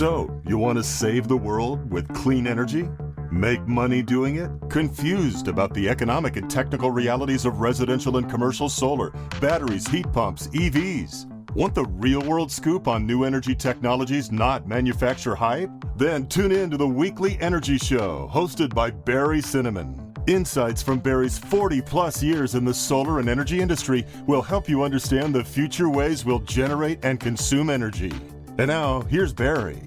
So, you want to save the world with clean energy? Make money doing it? Confused about the economic and technical realities of residential and commercial solar, batteries, heat pumps, EVs? Want the real-world scoop on new energy technologies, not manufacturer hype? Then tune in to the Weekly Energy Show, hosted by Barry Cinnamon. Insights from Barry's 40-plus years in the solar and energy industry will help you understand the future ways we'll generate and consume energy. And now, here's Barry.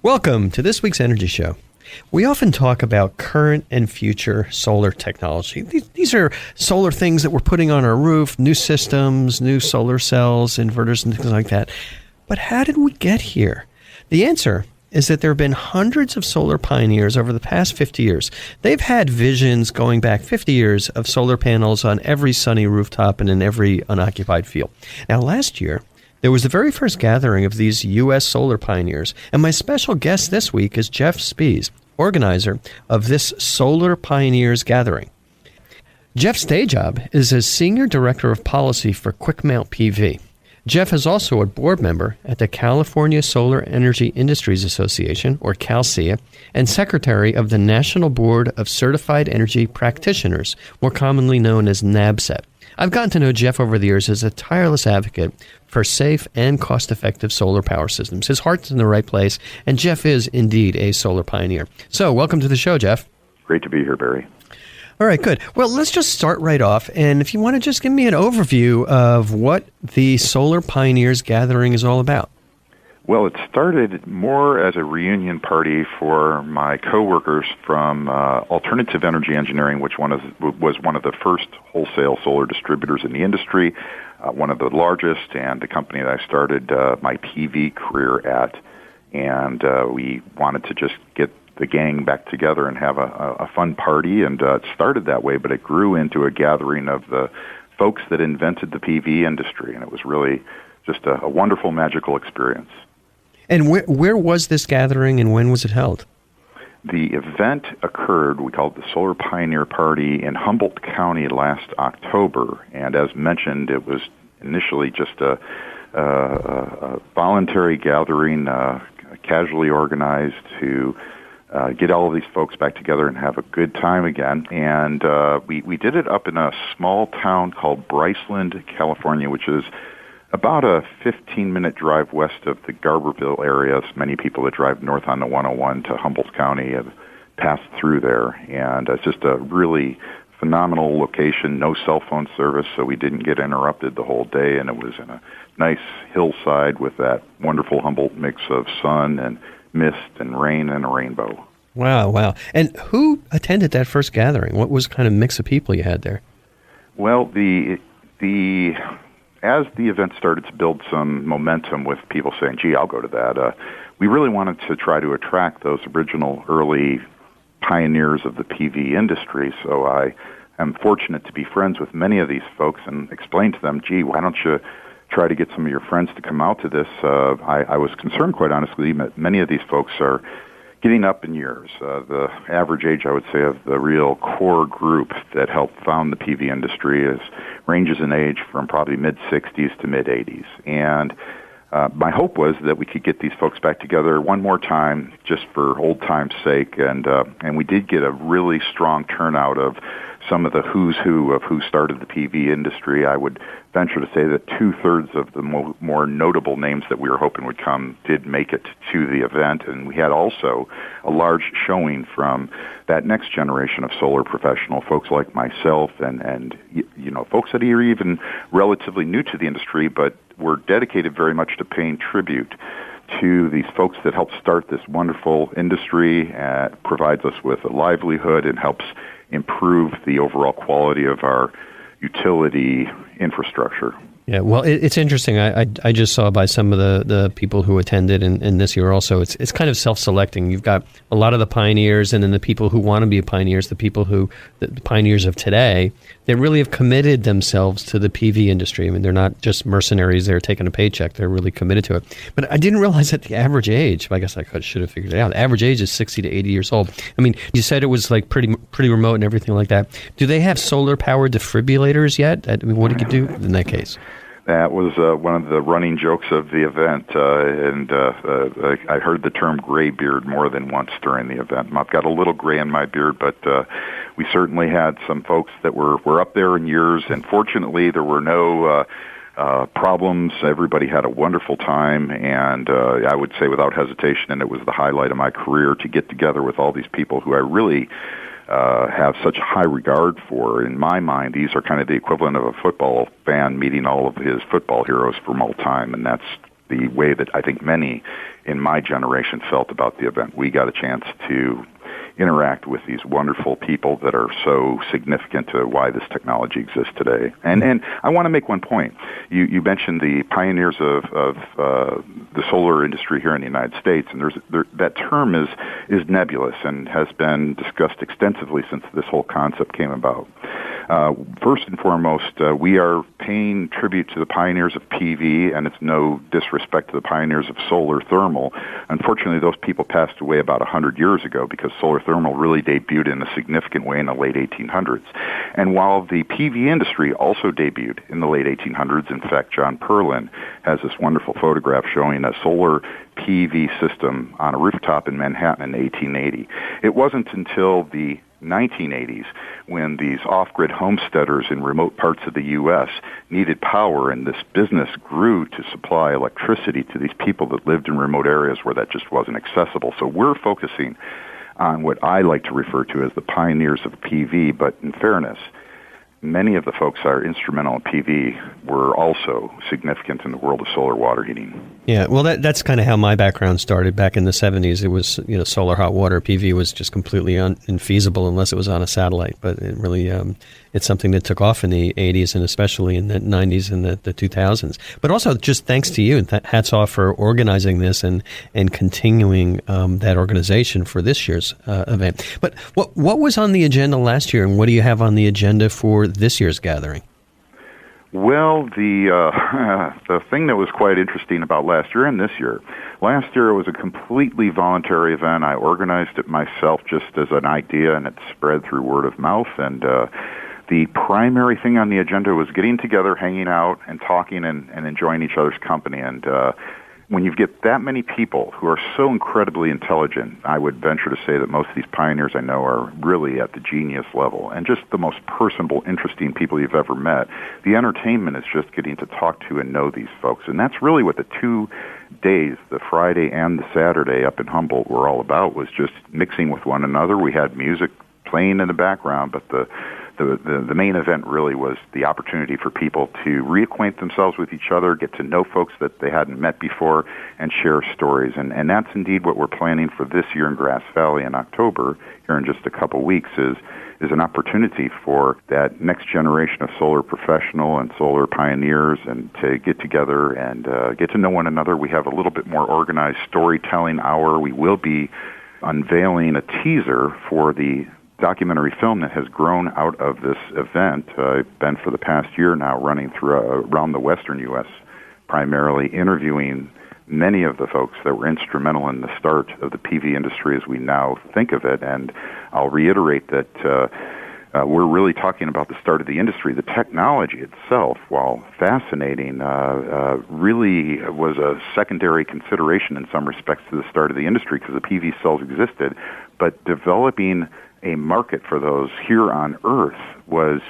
Welcome to this week's Energy Show. We often talk about current and future solar technology. These are solar things that we're putting on our roof, new systems, new solar cells, inverters, and things like that. But how did we get here? The answer is that there have been hundreds of solar pioneers over the past 50 years. They've had visions going back 50 years of solar panels on every sunny rooftop and in every unoccupied field. Now, last year, there was the very first gathering of these U.S. solar pioneers, and my special guest this week is Jeff Spies, organizer of this Solar Pioneers Gathering. Jeff's day job is as Senior Director of Policy for QuickMount PV. Jeff is also a board member at the California Solar Energy Industries Association, or CalSEA, and secretary of the National Board of Certified Energy Practitioners, more commonly known as NABCEP. I've gotten to know Jeff over the years as a tireless advocate for safe and cost-effective solar power systems. His heart's in the right place, and Jeff is indeed a solar pioneer. So, welcome to the show, Jeff. Great to be here, Barry. All right, good. Well, let's just start right off, and if you want to just give me an overview of what the Solar Pioneers Gathering is all about. Well, it started more as a reunion party for my coworkers from Alternative Energy Engineering, which was one of the first wholesale solar distributors in the industry, one of the largest, and the company that I started my PV career at. And we wanted to just get the gang back together and have a fun party, and it started that way, but it grew into a gathering of the folks that invented the PV industry, and it was really just a wonderful, magical experience. And where was this gathering, and when was it held? The event occurred, we called it the Solar Pioneer Party, in Humboldt County last October, and as mentioned, it was initially just a voluntary gathering, casually organized to get all of these folks back together and have a good time again. And we did it up in a small town called Bryceland, California, which is about a 15-minute drive west of the Garberville area. Many people that drive north on the 101 to Humboldt County have passed through there. And it's just a really phenomenal location, no cell phone service, so we didn't get interrupted the whole day. And it was in a nice hillside with that wonderful Humboldt mix of sun and mist and rain and a rainbow. Wow. And who attended that first gathering? What was kind of mix of people you had there? Well, as the event started to build some momentum with people saying, gee, I'll go to that, we really wanted to try to attract those original early pioneers of the PV industry. So I am fortunate to be friends with many of these folks and explain to them, gee, why don't you try to get some of your friends to come out to this. I was concerned, quite honestly, that many of these folks are getting up in years. The average age, I would say, of the real core group that helped found the PV industry ranges in age from probably mid-60s to mid-80s. And my hope was that we could get these folks back together one more time just for old time's sake. And we did get a really strong turnout of some of the who's who of who started the PV industry. I would venture to say that 2/3 of the more notable names that we were hoping would come did make it to the event, and we had also a large showing from that next generation of solar professional, folks like myself and folks that are even relatively new to the industry, but were dedicated very much to paying tribute to these folks that helped start this wonderful industry, provides us with a livelihood, and helps improve the overall quality of our utility infrastructure. Yeah, well, it's interesting. I just saw by some of the people who attended, and this year also, it's kind of self-selecting. You've got a lot of the pioneers, and then the people who want to be pioneers, the pioneers of today, they really have committed themselves to the PV industry. I mean, they're not just mercenaries; they're taking a paycheck. They're really committed to it. But I didn't realize that the average age, I guess should have figured it out. The average age is 60 to 80 years old. I mean, you said it was like pretty remote and everything like that. Do they have solar-powered defibrillators yet? I mean, what did you do in that case? That was one of the running jokes of the event, and I heard the term gray beard more than once during the event. I've got a little gray in my beard, but we certainly had some folks that were up there in years, and fortunately there were no problems. Everybody had a wonderful time, and I would say without hesitation, and it was the highlight of my career to get together with all these people who I really have such high regard for. In my mind, these are kind of the equivalent of a football fan meeting all of his football heroes from all time, and that's the way that I think many in my generation felt about the event. We got a chance to interact with these wonderful people that are so significant to why this technology exists today. And I want to make one point. You mentioned the pioneers of the solar industry here in the United States, and that term is nebulous and has been discussed extensively since this whole concept came about. First and foremost, we are paying tribute to the pioneers of PV, and it's no disrespect to the pioneers of solar thermal. Unfortunately, those people passed away about 100 years ago because solar thermal really debuted in a significant way in the late 1800s. And while the PV industry also debuted in the late 1800s, in fact, John Perlin has this wonderful photograph showing a solar PV system on a rooftop in Manhattan in 1880. It wasn't until the 1980s when these off-grid homesteaders in remote parts of the U.S. needed power, and this business grew to supply electricity to these people that lived in remote areas where that just wasn't accessible. So we're focusing on what I like to refer to as the pioneers of PV, but in fairness, many of the folks that are instrumental in PV were also significant in the world of solar water heating. Yeah, well, that's kind of how my background started back in the 70s. It was, solar hot water. PV was just completely infeasible unless it was on a satellite. But it really, it's something that took off in the 80s and especially in the 90s and the 2000s. But also just thanks to you, and hats off for organizing this and continuing that organization for this year's event. But what was on the agenda last year, and what do you have on the agenda for this year's gathering? Well, the thing that was quite interesting about last year and this year, last year it was a completely voluntary event. I organized it myself just as an idea, and it spread through word of mouth. And the primary thing on the agenda was getting together, hanging out, and talking and enjoying each other's company. And when you get that many people who are so incredibly intelligent, I would venture to say that most of these pioneers I know are really at the genius level and just the most personable, interesting people you've ever met. The entertainment is just getting to talk to and know these folks. And that's really what the 2 days, the Friday and the Saturday up in Humboldt, were all about, was just mixing with one another. We had music playing in the background, but the main event really was the opportunity for people to reacquaint themselves with each other, get to know folks that they hadn't met before, and share stories. And that's indeed what we're planning for this year in Grass Valley in October, here in just a couple weeks, is an opportunity for that next generation of solar professional and solar pioneers and to get together and get to know one another. We have a little bit more organized storytelling hour. We will be unveiling a teaser for the documentary film that has grown out of this event. I've been for the past year now running through around the western U.S., primarily interviewing many of the folks that were instrumental in the start of the PV industry as we now think of it. And I'll reiterate that we're really talking about the start of the industry. The technology itself, while fascinating, really was a secondary consideration in some respects to the start of the industry because the PV cells existed, but developing a market for those here on Earth was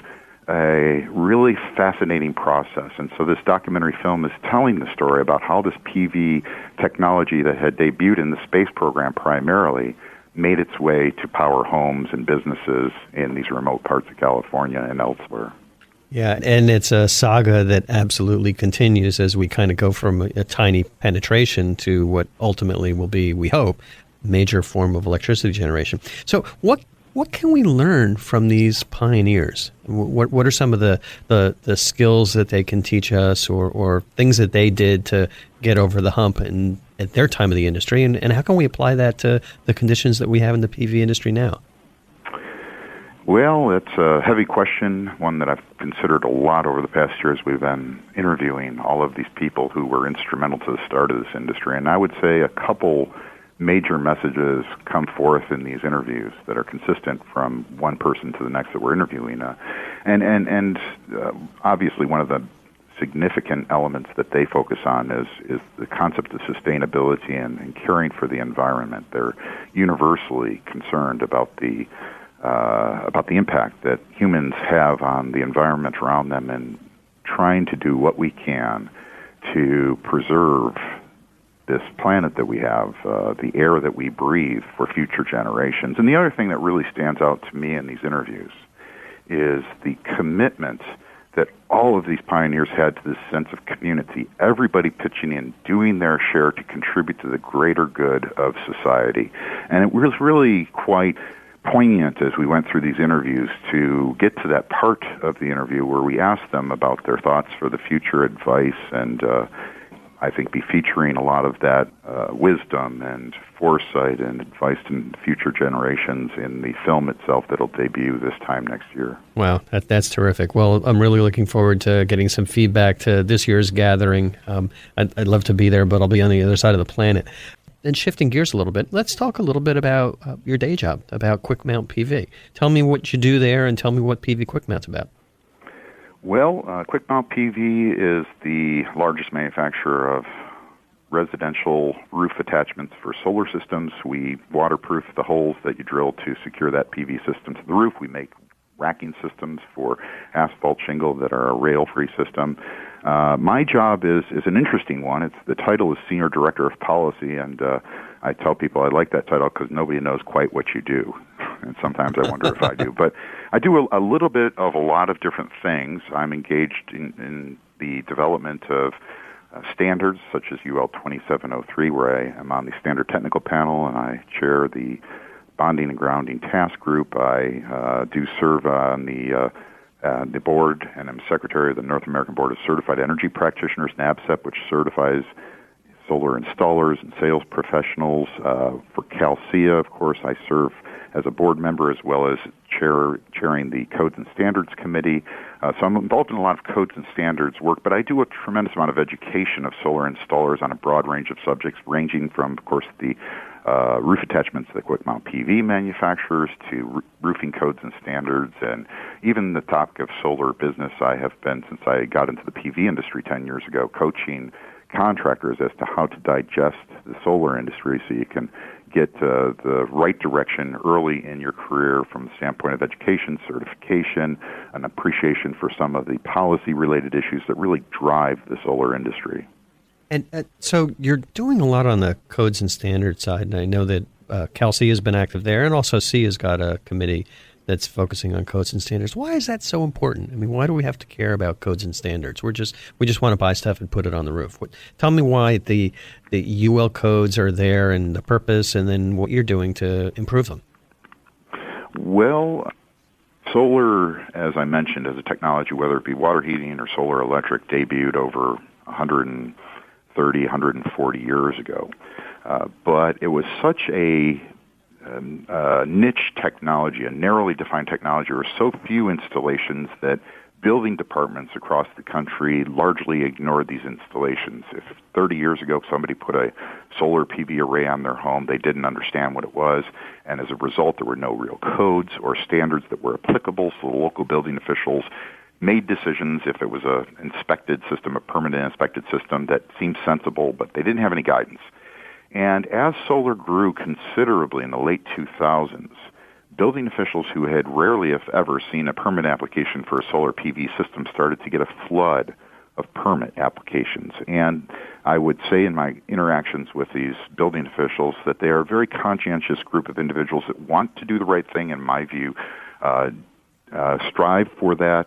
a really fascinating process. And so this documentary film is telling the story about how this PV technology that had debuted in the space program primarily made its way to power homes and businesses in these remote parts of California and elsewhere. Yeah, and it's a saga that absolutely continues as we kind of go from a tiny penetration to what ultimately will be, we hope, major form of electricity generation. So what What can we learn from these pioneers? What are some of the skills that they can teach us, or things that they did to get over the hump at their time of the industry, and how can we apply that to the conditions that we have in the PV industry now? Well, it's a heavy question, one that I've considered a lot over the past years. We've been interviewing all of these people who were instrumental to the start of this industry, and I would say a couple major messages come forth in these interviews that are consistent from one person to the next that we're interviewing. And obviously one of the significant elements that they focus on is the concept of sustainability and caring for the environment. They're universally concerned about the impact that humans have on the environment around them, and trying to do what we can to preserve this planet that we have, the air that we breathe for future generations. And the other thing that really stands out to me in these interviews is the commitment that all of these pioneers had to this sense of community, everybody pitching in, doing their share to contribute to the greater good of society. And it was really quite poignant as we went through these interviews to get to that part of the interview where we asked them about their thoughts for the future, advice, and I think be featuring a lot of that wisdom and foresight and advice to future generations in the film itself that'll debut this time next year. Wow, that's terrific. Well, I'm really looking forward to getting some feedback to this year's gathering. I'd love to be there, but I'll be on the other side of the planet. And shifting gears a little bit, let's talk a little bit about your day job, about Quick Mount PV. Tell me what you do there, and tell me what PV Quick Mount's about. Well, Quick Mount PV is the largest manufacturer of residential roof attachments for solar systems. We waterproof the holes that you drill to secure that PV system to the roof. We make racking systems for asphalt shingle that are a rail-free system. My job is an interesting one. The title is Senior Director of Policy, and I tell people I like that title because nobody knows quite what you do. And sometimes I wonder if I do. But I do a little bit of a lot of different things. I'm engaged in the development of standards such as UL 2703, where I am on the standard technical panel, and I chair the bonding and grounding task group. I do serve on the board, and I'm secretary of the North American Board of Certified Energy Practitioners, NABCEP, which certifies solar installers and sales professionals. For CalCEA, of course, I serve as a board member as well as chairing the Codes and Standards Committee. So I'm involved in a lot of codes and standards work, but I do a tremendous amount of education of solar installers on a broad range of subjects, ranging from, of course, the roof attachments to the Quick Mount PV manufacturers to roofing codes and standards, and even the topic of solar business. I have been, since I got into the PV industry 10 years ago, coaching contractors as to how to digest the solar industry so you can get the right direction early in your career from the standpoint of education, certification, an appreciation for some of the policy-related issues that really drive the solar industry. And so you're doing a lot on the codes and standards side, and I know that CalCEA has been active there, and also CEA has got a committee that's focusing on codes and standards. Why is that so important? I mean, why do we have to care about codes and standards? We just want to buy stuff and put it on the roof. Tell me why the UL codes are there and the purpose, and then what you're doing to improve them. Well, solar, as I mentioned, as a technology, whether it be water heating or solar electric, debuted over 130, 140 years ago. But it was such a niche technology, a narrowly defined technology. There were so few installations that building departments across the country largely ignored these installations. If 30 years ago somebody put a solar PV array on their home, they didn't understand what it was, and as a result there were no real codes or standards that were applicable, so the local building officials made decisions if it was an inspected system, a permanent inspected system that seemed sensible, but they didn't have any guidance. And as solar grew considerably in the late 2000s, building officials who had rarely, if ever, seen a permit application for a solar PV system started to get a flood of permit applications. And I would say in my interactions with these building officials that they are a very conscientious group of individuals that want to do the right thing, in my view, strive for that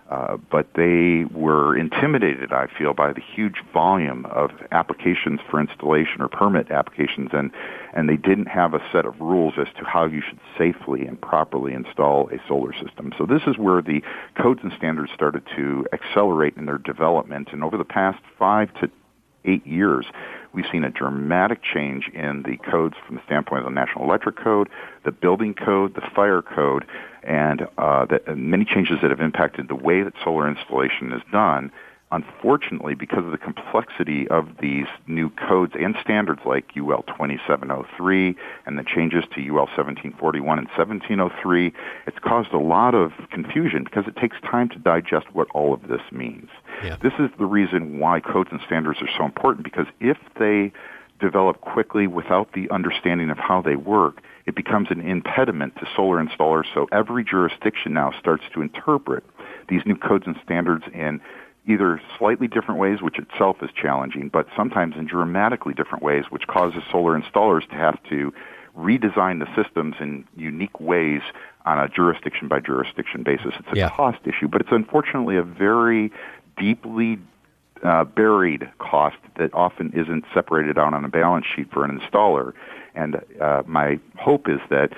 But they were intimidated, I feel, by the huge volume of applications for installation or permit applications, and they didn't have a set of rules as to how you should safely and properly install a solar system. So this is where the codes and standards started to accelerate in their development, and over the past 5 to 8 years, we've seen a dramatic change in the codes from the standpoint of the National Electric Code, the Building Code, the Fire Code, and many changes that have impacted the way that solar installation is done. Unfortunately, because of the complexity of these new codes and standards like UL 2703 and the changes to UL 1741 and 1703, it's caused a lot of confusion because it takes time to digest what all of this means. Yeah. This is the reason why codes and standards are so important, because if they develop quickly without the understanding of how they work, it becomes an impediment to solar installers. So every jurisdiction now starts to interpret these new codes and standards in either slightly different ways, which itself is challenging, but sometimes in dramatically different ways, which causes solar installers to have to redesign the systems in unique ways on a jurisdiction-by-jurisdiction basis. It's a cost issue, but it's unfortunately a very deeply buried cost that often isn't separated out on a balance sheet for an installer. And my hope is that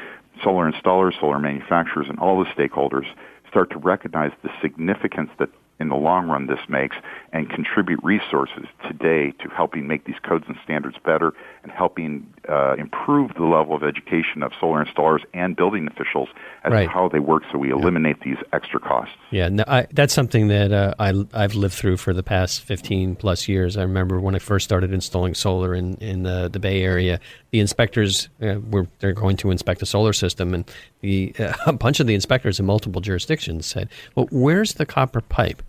solar installers, solar manufacturers, and all the stakeholders start to recognize the significance that in the long run this makes and contribute resources today to helping make these codes and standards better and helping improve the level of education of solar installers and building officials as to how they work so we eliminate these extra costs. Yeah, no, that's something that I've lived through for the past 15 plus years. I remember when I first started installing solar in the Bay Area, the inspectors they're going to inspect a solar system, and a bunch of the inspectors in multiple jurisdictions said, "Well, where's the copper pipe?"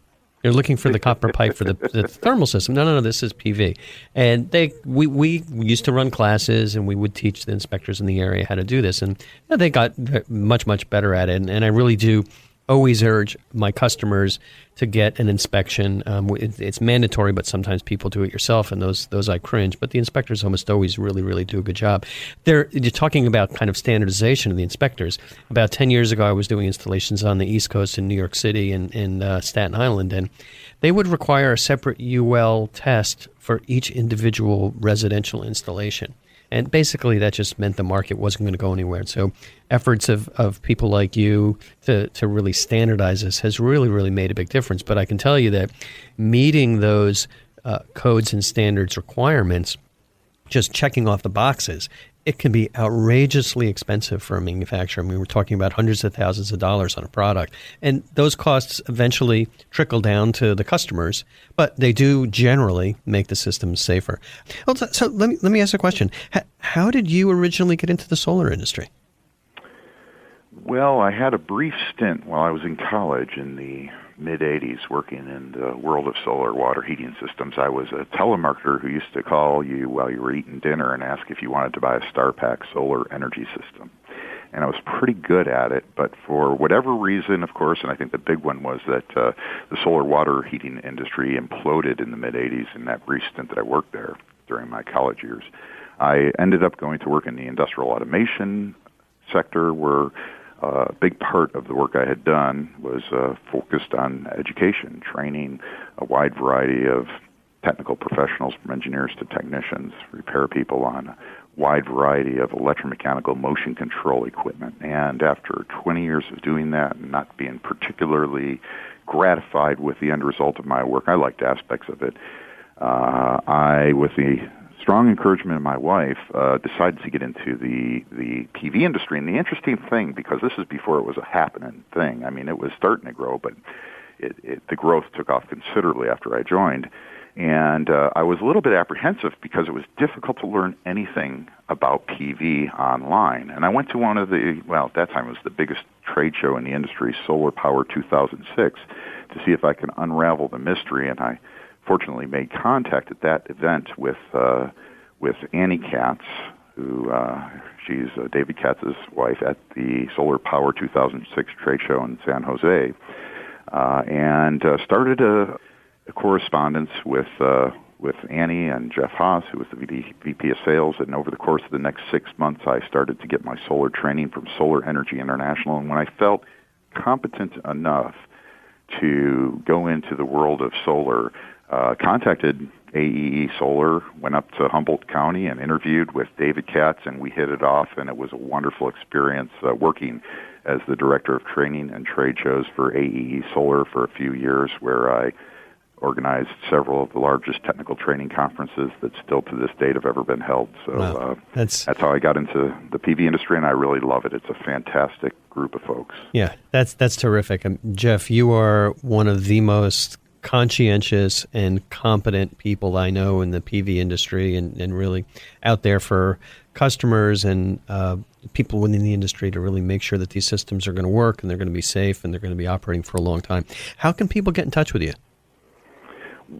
They're looking for the copper pipe for the thermal system. No, this is PV. And we used to run classes, and we would teach the inspectors in the area how to do this. And they got much, much better at it. And I really do always urge my customers to get an inspection. It's mandatory, but sometimes people do it yourself, and those I cringe. But the inspectors almost always really, really do a good job. You're talking about kind of standardization of the inspectors. About 10 years ago, I was doing installations on the East Coast in New York City and in Staten Island, and they would require a separate UL test for each individual residential installation. And basically, that just meant the market wasn't going to go anywhere. So efforts of people like you to really standardize this has really, really made a big difference. But I can tell you that meeting those codes and standards requirements, just checking off the boxes, it can be outrageously expensive for a manufacturer. I mean, we're talking about hundreds of thousands of dollars on a product. And those costs eventually trickle down to the customers, but they do generally make the systems safer. Well, so let me ask a question. How did you originally get into the solar industry? Well, I had a brief stint while I was in college in the mid-'80s working in the world of solar water heating systems. I was a telemarketer who used to call you while you were eating dinner and ask if you wanted to buy a StarPack solar energy system. And I was pretty good at it, but for whatever reason, of course, and I think the big one was that the solar water heating industry imploded in the mid-'80s in that brief stint that I worked there during my college years. I ended up going to work in the industrial automation sector where a big part of the work I had done was focused on education, training a wide variety of technical professionals from engineers to technicians, repair people on a wide variety of electromechanical motion control equipment. And after 20 years of doing that and not being particularly gratified with the end result of my work, I liked aspects of it. I, with the strong encouragement of my wife, decided to get into the PV industry. And the interesting thing, because this is before it was a happening thing, I mean, it was starting to grow, but the growth took off considerably after I joined. And I was a little bit apprehensive because it was difficult to learn anything about PV online. And I went to one of at that time it was the biggest trade show in the industry, Solar Power 2006, to see if I can unravel the mystery. And I fortunately made contact at that event with Annie Katz, who she's David Katz's wife, at the Solar Power 2006 trade show in San Jose, and started a correspondence with Annie and Jeff Haas, who was the VP of Sales. And over the course of the next 6 months, I started to get my solar training from Solar Energy International. And when I felt competent enough to go into the world of solar, contacted AEE Solar, went up to Humboldt County and interviewed with David Katz, and we hit it off, and it was a wonderful experience working as the director of training and trade shows for AEE Solar for a few years, where I organized several of the largest technical training conferences that still to this date have ever been held. So wow. That's how I got into the PV industry, and I really love it. It's a fantastic group of folks. Yeah, that's terrific. Jeff, you are one of the most conscientious and competent people I know in the PV industry, and really out there for customers and people within the industry to really make sure that these systems are going to work and they're going to be safe and they're going to be operating for a long time. How can people get in touch with you?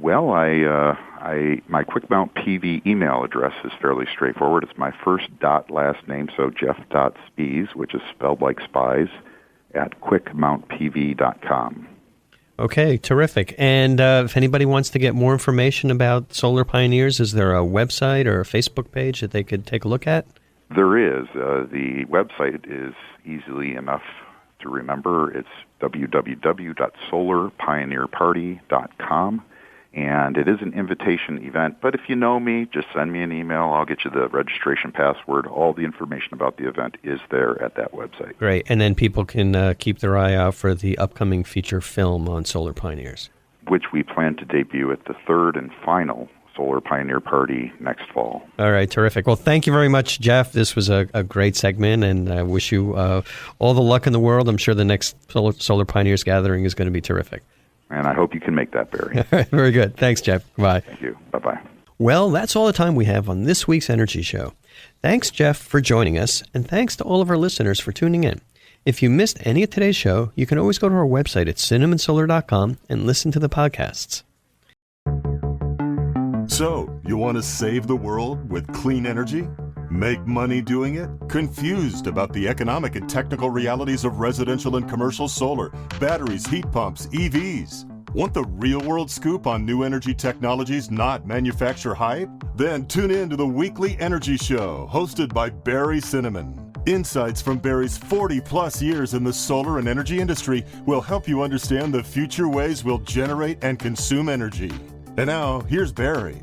Well, my QuickMount PV email address is fairly straightforward. It's my first dot last name, so Jeff.Spies, which is spelled like spies, at quickmountpv.com. Okay, terrific. And if anybody wants to get more information about Solar Pioneers, is there a website or a Facebook page that they could take a look at? There is. The website is easily enough to remember. It's www.solarpioneerparty.com. And it is an invitation event, but if you know me, just send me an email. I'll get you the registration password. All the information about the event is there at that website. Great. And then people can keep their eye out for the upcoming feature film on Solar Pioneers, which we plan to debut at the third and final Solar Pioneer Party next fall. All right, terrific. Well, thank you very much, Jeff. This was a great segment, and I wish you all the luck in the world. I'm sure the next Solar Pioneers gathering is going to be terrific. And I hope you can make that, Barry. Very good. Thanks, Jeff. Bye. Thank you. Bye-bye. Well, that's all the time we have on this week's Energy Show. Thanks, Jeff, for joining us, and thanks to all of our listeners for tuning in. If you missed any of today's show, you can always go to our website at cinnamonsolar.com and listen to the podcasts. So, you want to save the world with clean energy? Make money doing it? Confused about the economic and technical realities of residential and commercial solar, batteries, heat pumps, EVs? Want the real-world scoop on new energy technologies, not manufacturer hype? Then tune in to the Weekly Energy Show, hosted by Barry Cinnamon. Insights from Barry's 40-plus years in the solar and energy industry will help you understand the future ways we'll generate and consume energy. And now, here's Barry.